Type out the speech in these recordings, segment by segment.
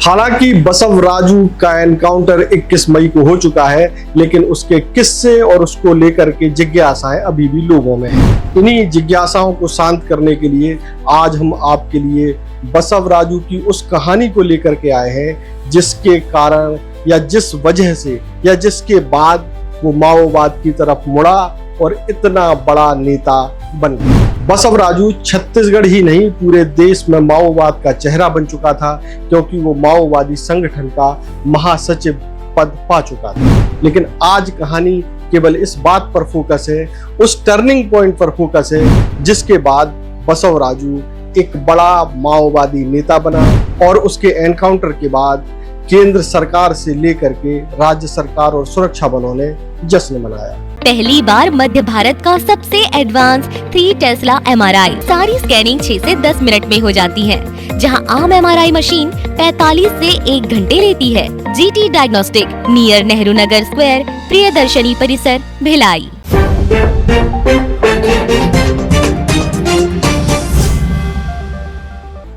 हालांकि बसवराजू का एनकाउंटर 21 मई को हो चुका है, लेकिन उसके किस्से और उसको लेकर के जिज्ञासाएं अभी भी लोगों में हैं। इन्हीं जिज्ञासाओं को शांत करने के लिए आज हम आपके लिए बसवराजू की उस कहानी को लेकर के आए हैं, जिसके कारण या जिस वजह से या जिसके बाद वो माओवाद की तरफ मुड़ा और इतना बड़ा नेता बन गया। बसवराजू छत्तीसगढ़ ही नहीं पूरे देश में माओवाद का चेहरा बन चुका था, क्योंकि वो माओवादी संगठन का महासचिव पद पा चुका था। लेकिन आज कहानी केवल इस बात पर फोकस है, उस टर्निंग पॉइंट पर फोकस है, जिसके बाद बसवराजू एक बड़ा माओवादी नेता बना और उसके एनकाउंटर के बाद केंद्र सरकार से लेकर के राज्य सरकार और सुरक्षा बलों ने जश्न मनाया। पहली बार मध्य भारत का सबसे एडवांस 3 टेस्ला MRI। सारी स्कैनिंग 6 से 10 मिनट में हो जाती है, जहां आम MRI मशीन 45 से 1 घंटे लेती है। GT diagnostic, near Nehru Nagar square, Priyadarshini परिसर, भिलाई।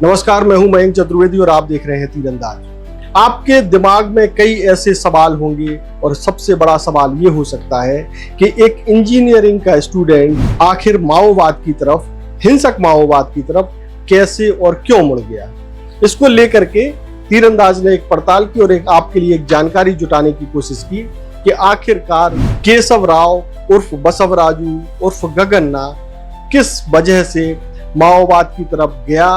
नमस्कार, मैं हूं मयंक चतुर्वेदी और आप देख रहे हैं तीरंदाज। आपके दिमाग में कई ऐसे सवाल होंगे और सबसे बड़ा सवाल ये हो सकता है कि एक इंजीनियरिंग का स्टूडेंट आखिर माओवाद की तरफ, हिंसक माओवाद की तरफ कैसे और क्यों मुड़ गया। इसको लेकर के तीरंदाज ने एक पड़ताल की और एक आपके लिए एक जानकारी जुटाने की कोशिश की कि आखिरकार केशव राव उर्फ बसवराजू उर्फ गगन्ना किस वजह से माओवाद की तरफ गया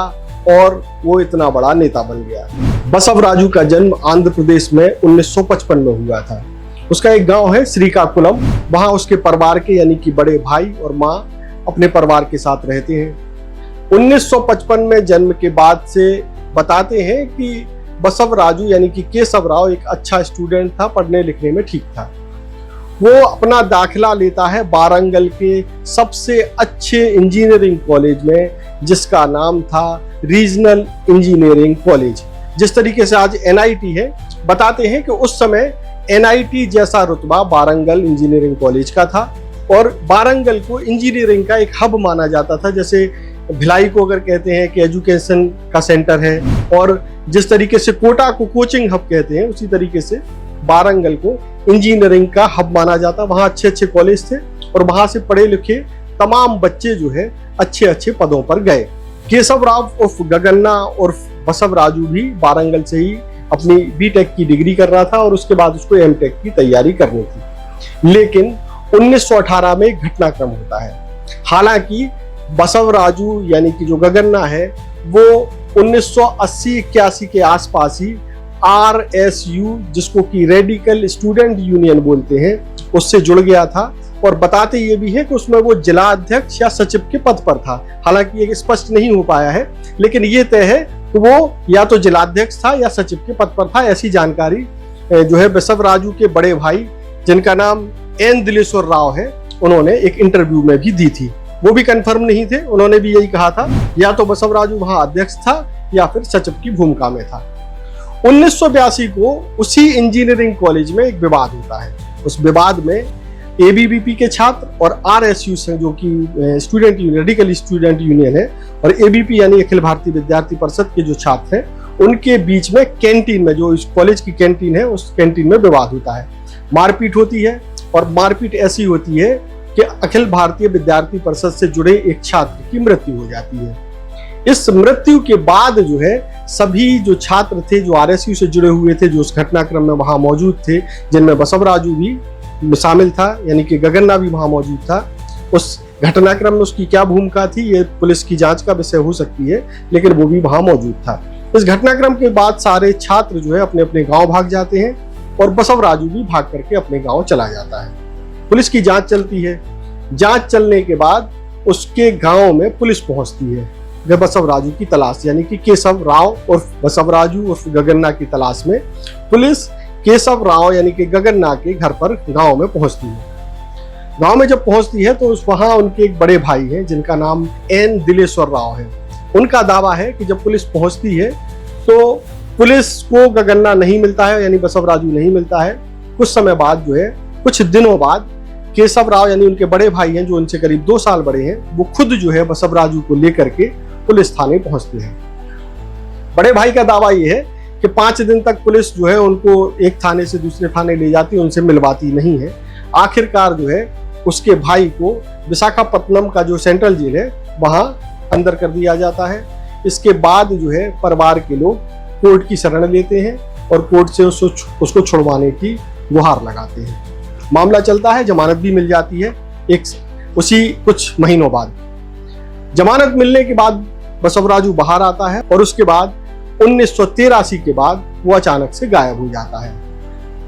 और वो इतना बड़ा नेता बन गया। बसवराजू का जन्म आंध्र प्रदेश में 1955 में हुआ था। उसका एक गांव है श्रीकाकुलम, वहां उसके परिवार के यानी कि बड़े भाई और माँ अपने परिवार के साथ रहते हैं। 1955 में जन्म के बाद से बताते हैं कि बसवराजू यानी कि केशव राव एक अच्छा स्टूडेंट था, पढ़ने लिखने में ठीक था। वो अपना दाखिला लेता है वारंगल के सबसे अच्छे इंजीनियरिंग कॉलेज में, जिसका नाम था रीजनल इंजीनियरिंग कॉलेज। जिस तरीके से आज NIT है, बताते हैं कि उस समय NIT जैसा रुतबा वारंगल इंजीनियरिंग कॉलेज का था और वारंगल को इंजीनियरिंग का एक हब माना जाता था। जैसे भिलाई को अगर कहते हैं कि एजुकेशन का सेंटर है और जिस तरीके से कोटा को कोचिंग हब कहते हैं, उसी तरीके से वारंगल को इंजीनियरिंग का हब माना जाता। वहाँ अच्छे अच्छे कॉलेज थे और वहाँ से पढ़े लिखे तमाम बच्चे जो है अच्छे अच्छे पदों पर गए। केशव राव उर्फ गगन्ना उर्फ बसवराजू भी वारंगल से ही अपनी B.Tech की डिग्री कर रहा था और उसके बाद उसको M.Tech की तैयारी करनी थी। लेकिन 1918 में एक घटनाक्रम होता है। हालांकि बसवराजू यानी कि जो गगन्ना है वो 1980-81 के आसपास ही RSU, जिसको कि रेडिकल स्टूडेंट यूनियन बोलते हैं, उससे जुड़ गया था। और बताते ये भी है कि उसमें वो जिला अध्यक्ष या सचिव के पद पर था। हालांकि ये स्पष्ट नहीं हो पाया है, लेकिन ये तय है कि वो या तो जिलाध्यक्ष था या सचिव के पद पर था। ऐसी जानकारी जो है बसवराजू के बड़े भाई, जिनका नाम N दिलेश्वर राव है, उन्होंने एक इंटरव्यू में भी दी थी। वो भी कंफर्म नहीं थे, उन्होंने भी यही कहा था या तो बसवराजू वहां अध्यक्ष था या फिर सचिव की भूमिका में था। 1982 को उसी इंजीनियरिंग कॉलेज में एक विवाद होता है। उस विवाद में ABVP के छात्र और RSU से, जो कि student union, radical student union है, और ABP यानी अखिल भारतीय विद्यार्थी परिषद के जो छात्र हैं, उनके बीच में कैंटीन में, जो इस कॉलेज की कैंटीन है, उस कैंटीन में विवाद होता है। मारपीट होती है और मारपीट ऐसी होती है कि अखिल भारतीय विद्यार्थी परिषद से जुड़े एक छात्र की मृत्यु हो जाती है। इस मृत्यु के बाद जो है सभी जो छात्र थे, जो RSU से जुड़े हुए थे, जो उस घटनाक्रम में वहां मौजूद थे, जिनमें बसवराजू भी शामिल था, यानी कि गगन्ना भी वहां मौजूद था। उस घटनाक्रम में उसकी क्या भूमिका थी, ये पुलिस की जांच का विषय हो सकती है, लेकिन वो भी वहां मौजूद था। इस घटनाक्रम के बाद सारे छात्र जो है अपने अपने गांव भाग जाते हैं और बसवराजू भी भाग करके अपने गांव चला जाता है। पुलिस की जांच चलती है। जांच चलने के बाद उसके गांव में पुलिस पहुंचती है बसवराजू की तलाश, यानी कि केशव राव उर्फ बसवराजू उर्फ गगन्ना की तलाश में पुलिस केशव राव यानी कि गगन्ना के घर पर गांव में पहुंचती है। गांव में जब पहुंचती है तो वहां उनके एक बड़े भाई हैं, जिनका नाम N दिलेश्वर राव है। उनका दावा है कि जब पुलिस पहुंचती है तो पुलिस को गगन्ना नहीं मिलता है, यानी बसवराजू नहीं मिलता है। कुछ समय बाद जो है, कुछ दिनों बाद, केशव राव यानी उनके बड़े भाई हैं, जो उनसे करीब 2 साल बड़े हैं, वो खुद जो है बसवराजू को लेकर के पुलिस थाने पहुंचते हैं। बड़े भाई का दावा ये है कि 5 दिन तक पुलिस जो है उनको एक थाने से दूसरे थाने ले जाती है, उनसे मिलवाती नहीं है। आखिरकार जो है उसके भाई को विशाखापत्तनम का जो सेंट्रल जेल है वहां अंदर कर दिया जाता है। इसके बाद जो है परिवार के लोग कोर्ट की शरण लेते हैं और कोर्ट से उसको छुड़वाने की गुहार लगाते हैं। मामला चलता है, जमानत भी मिल जाती है उसी कुछ महीनों बाद। जमानत मिलने के बाद बसवराजू बाहर आता है और उसके बाद 1983 के बाद वो अचानक से गायब हो जाता है।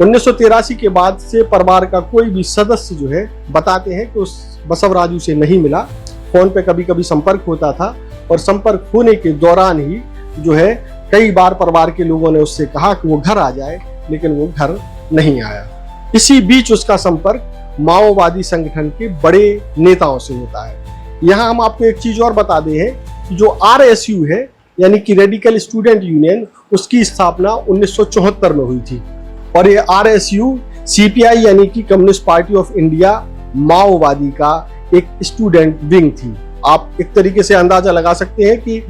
1983 के बाद से परिवार का कोई भी सदस्य जो है बताते हैं कि उस बसवराजू से नहीं मिला। फोन पे कभी कभी संपर्क होता था और संपर्क होने के दौरान ही जो है कई बार परिवार के लोगों ने उससे कहा कि वो घर आ जाए, लेकिन वो घर नहीं आया। इसी बीच उसका संपर्क माओवादी संगठन के बड़े नेताओं से होता है। यहाँ हम आपको एक चीज और बता दें कि जो RSU है यानी कि रेडिकल स्टूडेंट यूनियन, उसकी स्थापना 1974 में हुई थी और ये RSU CPI यानी कि कम्युनिस्ट पार्टी ऑफ इंडिया माओवादी का एक स्टूडेंट विंग थी। आप एक तरीके से अंदाजा लगा सकते हैं कि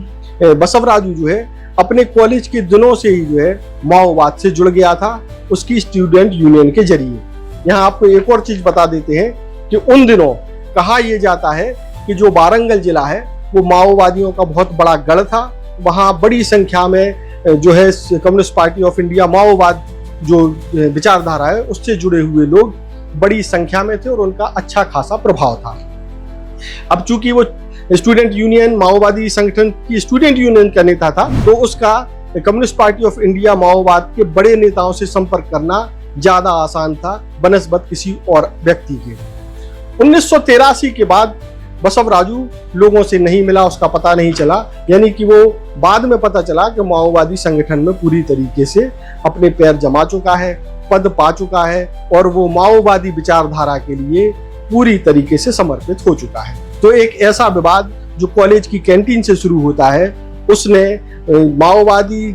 बसवराजू जो है अपने कॉलेज के दिनों से ही जो है माओवाद से जुड़ गया था उसकी स्टूडेंट यूनियन के जरिए। यहाँ आपको एक और चीज बता देते हैं कि उन दिनों कहा यह जाता है कि जो वारंगल जिला है वो माओवादियों का बहुत बड़ा गढ़ था। वहाँ बड़ी संख्या में जो है कम्युनिस्ट पार्टी ऑफ इंडिया माओवाद जो विचारधारा है उससे जुड़े हुए लोग बड़ी संख्या में थे और उनका अच्छा खासा प्रभाव था। अब चूंकि वो स्टूडेंट यूनियन माओवादी संगठन की स्टूडेंट यूनियन का नेता था, तो उसका कम्युनिस्ट पार्टी ऑफ इंडिया माओवाद के बड़े नेताओं से संपर्क करना ज्यादा आसान था बनस्बत किसी और व्यक्ति के। 1983 के बाद बसवराजू लोगों से नहीं मिला, उसका पता नहीं चला, यानी कि वो बाद में पता चला कि माओवादी संगठन में पूरी तरीके से अपने पैर जमा चुका है, पद पा चुका है और वो माओवादी विचारधारा के लिए पूरी तरीके से समर्पित हो चुका है। तो एक ऐसा विवाद जो कॉलेज की कैंटीन से शुरू होता है, उसने माओवादी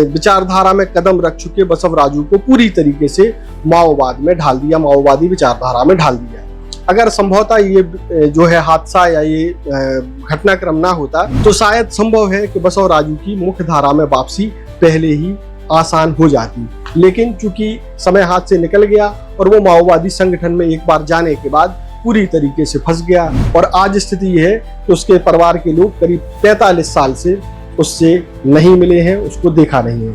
विचारधारा में कदम रख चुके बसवराजू को पूरी तरीके से माओवाद में ढाल दिया, माओवादी विचारधारा में ढाल दिया। अगर संभवतः ये जो है हादसा या ये घटनाक्रम ना होता तो शायद संभव है कि बसवराजू की मुख्य धारा में वापसी पहले ही आसान हो जाती, लेकिन चूंकि समय हाथ से निकल गया और वो माओवादी संगठन में एक बार जाने के बाद पूरी तरीके से फंस गया और आज स्थिति यह है कि उसके परिवार के लोग करीब 43 साल से उससे नहीं मिले हैं, उसको देखा नहीं है।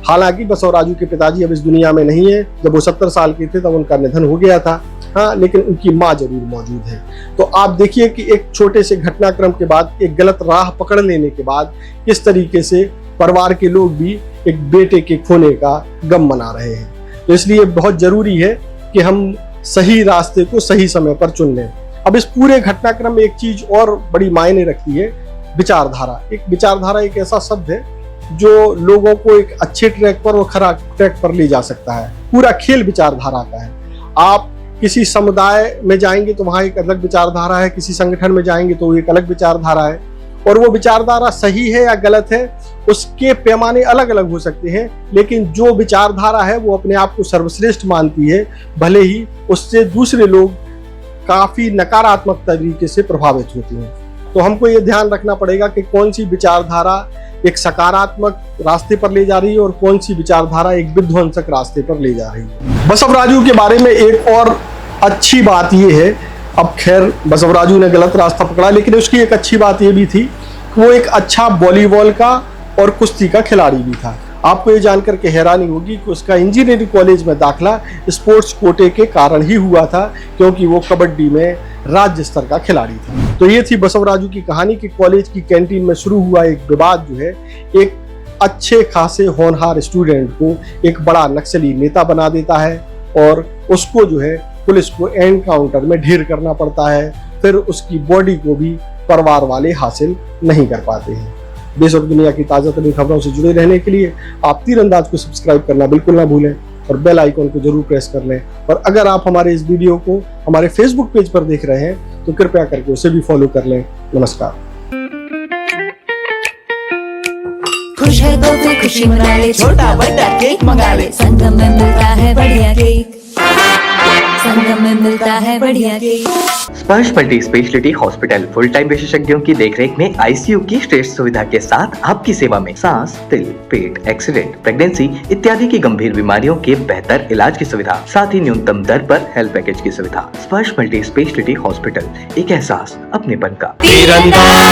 हालांकि बसवराजू के पिताजी अब इस दुनिया में नहीं है, जब वो 70 साल के थे तब उनका निधन हो गया था, हाँ, लेकिन उनकी माँ जरूर मौजूद है। तो आप देखिए कि एक छोटे से घटनाक्रम के बाद, एक गलत राह पकड़ लेने के बाद किस तरीके से परिवार के लोग भी एक बेटे के खोने का गम मना रहे हैं। तो इसलिए बहुत जरूरी है कि हम सही रास्ते को सही समय पर चुन लें। अब इस पूरे घटनाक्रम में एक चीज और बड़ी मायने रखती है, विचारधारा। एक विचारधारा एक ऐसा शब्द है जो लोगों को एक अच्छे ट्रैक पर और खराब ट्रैक पर ले जा सकता है। पूरा खेल विचारधारा का है। आप किसी समुदाय में जाएंगे तो वहां एक अलग विचारधारा है, किसी संगठन में जाएंगे तो एक अलग विचारधारा है, और वो विचारधारा सही है या गलत है उसके पैमाने अलग अलग हो सकते हैं, लेकिन जो विचारधारा है वो अपने आप को सर्वश्रेष्ठ मानती है, भले ही उससे दूसरे लोग काफी नकारात्मक तरीके से प्रभावित होते हैं। तो हमको ये ध्यान रखना पड़ेगा कि कौन सी विचारधारा एक सकारात्मक रास्ते पर ले जा रही है और कौन सी विचारधारा एक विध्वंसक रास्ते पर ले जा रही है। बसवराजू के बारे में एक और अच्छी बात यह है, अब खैर बसवराजू ने गलत रास्ता पकड़ा, लेकिन उसकी एक अच्छी बात यह भी थी कि वो एक अच्छा वॉलीबॉल का और कुश्ती का खिलाड़ी भी था। आपको ये जानकर के हैरानी होगी कि उसका इंजीनियरिंग कॉलेज में दाखिला स्पोर्ट्स कोटे के कारण ही हुआ था, क्योंकि वो कबड्डी में राज्य स्तर का खिलाड़ी था। तो ये थी बसवराजू की कहानी कि कॉलेज की कैंटीन में शुरू हुआ एक विवाद जो है एक अच्छे खासे होनहार स्टूडेंट को एक बड़ा नक्सली नेता बना देता है और उसको जो है पुलिस को एनकाउंटर में ढेर करना पड़ता है। फिर उसकी बॉडी को भी परिवार वाले हासिल नहीं कर पाते हैं। देश और दुनिया की ताज़ा तरीन खबरों से जुड़े रहने के लिए आप तीरंदाज को सब्सक्राइब करना बिल्कुल ना भूलें और बेल आइकन को जरूर प्रेस कर लें। और अगर आप हमारे इस वीडियो को हमारे फेसबुक पेज पर देख रहे हैं तो कृपया करके उसे भी फॉलो कर लें। नमस्कार। खुश है तो फिर खुशी मना ले, छोटा बड़ा केक मंगा ले, संगम में मिलता है बढ़िया केक। संगम में मिलता है बढ़िया केक। स्पर्श multi speciality hospital full time विशेषज्ञों की देखरेख में आईसीयू की श्रेष्ठ सुविधा के साथ आपकी सेवा में सांस, दिल, पेट, एक्सीडेंट, प्रेगनेंसी इत्यादि की गंभीर बीमारियों के बेहतर इलाज की सुविधा, साथ ही न्यूनतम दर पर हेल्थ पैकेज की सुविधा। स्पर्श मल्टी स्पेशलिटी हॉस्पिटल, एक एहसास अपनेपन का। तीरंदाज।